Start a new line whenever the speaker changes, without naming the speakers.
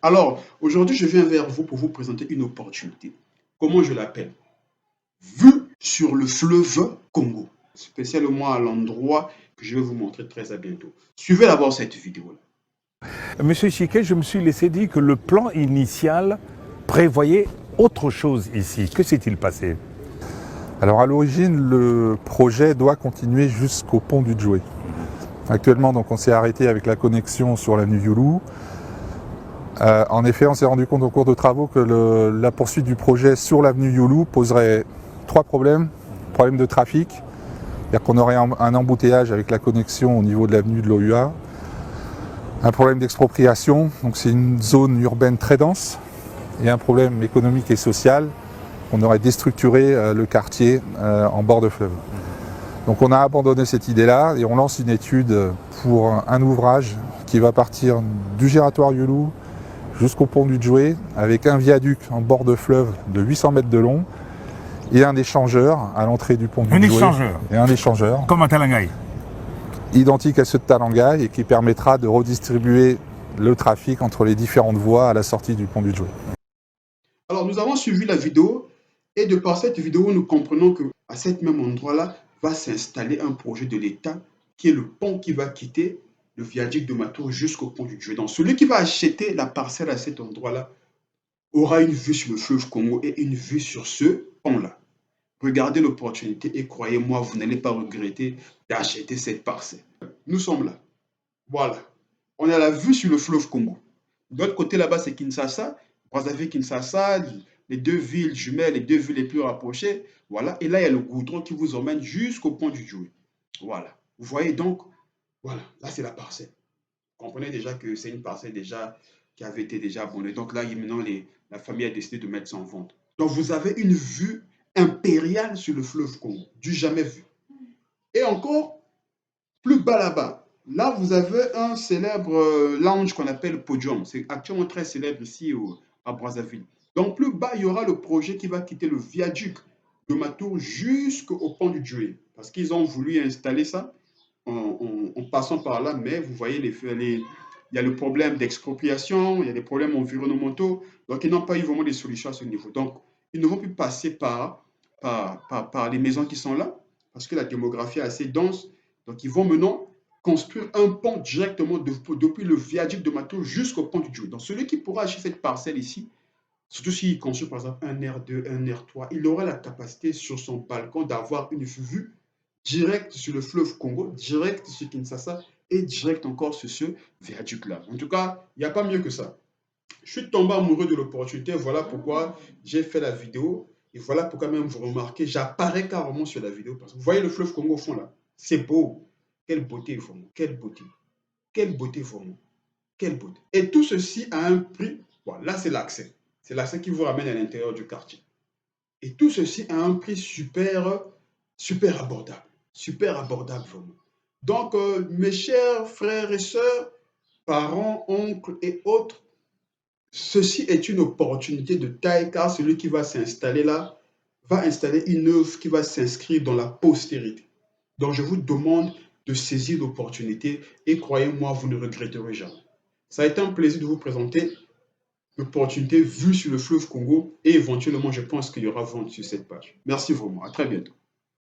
Alors, aujourd'hui, je viens vers vous pour vous présenter une opportunité. Comment je l'appelle? Vue sur le fleuve Congo, spécialement à l'endroit que je vais vous montrer très à bientôt. Suivez d'abord cette vidéo-là.
Monsieur Chiquet, je me suis laissé dire que le plan initial prévoyait autre chose ici. Que s'est-il passé?
Alors à l'origine, le projet doit continuer jusqu'au pont du Djoué. Actuellement, donc, on s'est arrêté avec la connexion sur l'avenue Youlou. En effet, on s'est rendu compte au cours de travaux que la poursuite du projet sur l'avenue Youlou poserait trois problèmes. Problème de trafic, c'est-à-dire qu'on aurait un embouteillage avec la connexion au niveau de l'avenue de l'OUA. Un problème d'expropriation, donc c'est une zone urbaine très dense. Et un problème économique et social, on aurait déstructuré le quartier en bord de fleuve. Donc on a abandonné cette idée-là et on lance une étude pour un ouvrage qui va partir du giratoire Youlou jusqu'au pont du Djoué avec un viaduc en bord de fleuve de 800 mètres de long et un échangeur à l'entrée du pont du Djoué.
Un échangeur?
Et un échangeur.
Comme à Talangaï?
Identique à ceux de Talangaï et qui permettra de redistribuer le trafic entre les différentes voies à la sortie du pont du Djoué.
Alors, nous avons suivi la vidéo et de par cette vidéo, nous comprenons qu'à cet même endroit-là va s'installer un projet de l'État qui est le pont qui va quitter le viaduc de Matour jusqu'au pont du Djoué. Donc, celui qui va acheter la parcelle à cet endroit-là aura une vue sur le fleuve Congo et une vue sur ce pont-là. Regardez l'opportunité et croyez-moi, vous n'allez pas regretter d'acheter cette parcelle. Nous sommes là. Voilà. On a la vue sur le fleuve Congo. De l'autre côté, là-bas, c'est Kinshasa. Brazzaville, Kinshasa, les deux villes jumelles, les deux villes les plus rapprochées. Voilà. Et là, il y a le goudron qui vous emmène jusqu'au pont du Djoué. Voilà. Vous voyez donc, voilà. Là, c'est la parcelle. Vous comprenez déjà que c'est une parcelle déjà qui avait été déjà abonnée. Donc là, maintenant, la famille a décidé de mettre ça en vente. Donc, vous avez une vue impériale sur le fleuve Congo. Du jamais vu. Et encore, plus bas là-bas, là, vous avez un célèbre lounge qu'on appelle Podium. C'est actuellement très célèbre ici à Brazzaville. Donc, plus bas, il y aura le projet qui va quitter le viaduc de Matour jusqu'au pont du Djoué. Parce qu'ils ont voulu installer ça en passant par là, mais vous voyez, il y a le problème d'expropriation, il y a des problèmes environnementaux. Donc, ils n'ont pas eu vraiment des solutions à ce niveau. Donc, ils ne vont plus passer par les maisons qui sont là, parce que la démographie est assez dense. Donc, ils vont maintenant construire un pont directement depuis le viaduc de Matou jusqu'au pont du Djoué. Donc, celui qui pourra acheter cette parcelle ici, surtout s'il construit par exemple un R2, un R3, il aura la capacité sur son balcon d'avoir une vue directe sur le fleuve Congo, direct sur Kinshasa et direct encore sur ce viaduc-là. En tout cas, il n'y a pas mieux que ça. Je suis tombé amoureux de l'opportunité, voilà pourquoi j'ai fait la vidéo. Et voilà pourquoi même vous remarquez, j'apparais carrément sur la vidéo. Parce que vous voyez le fleuve Congo au fond là. C'est beau. Quelle beauté vraiment. Quelle beauté. Quelle beauté vraiment. Quelle beauté. Et tout ceci a un prix. Voilà, là c'est l'accès. C'est l'accès qui vous ramène à l'intérieur du quartier. Et tout ceci a un prix super abordable. Super abordable vraiment. Donc, mes chers frères et sœurs, parents, oncles et autres, ceci est une opportunité de taille car celui qui va s'installer là va installer une œuvre qui va s'inscrire dans la postérité. Donc je vous demande de saisir l'opportunité et croyez-moi, vous ne regretterez jamais. Ça a été un plaisir de vous présenter l'opportunité vue sur le fleuve Congo et éventuellement je pense qu'il y aura vente sur cette page. Merci vraiment, à très bientôt.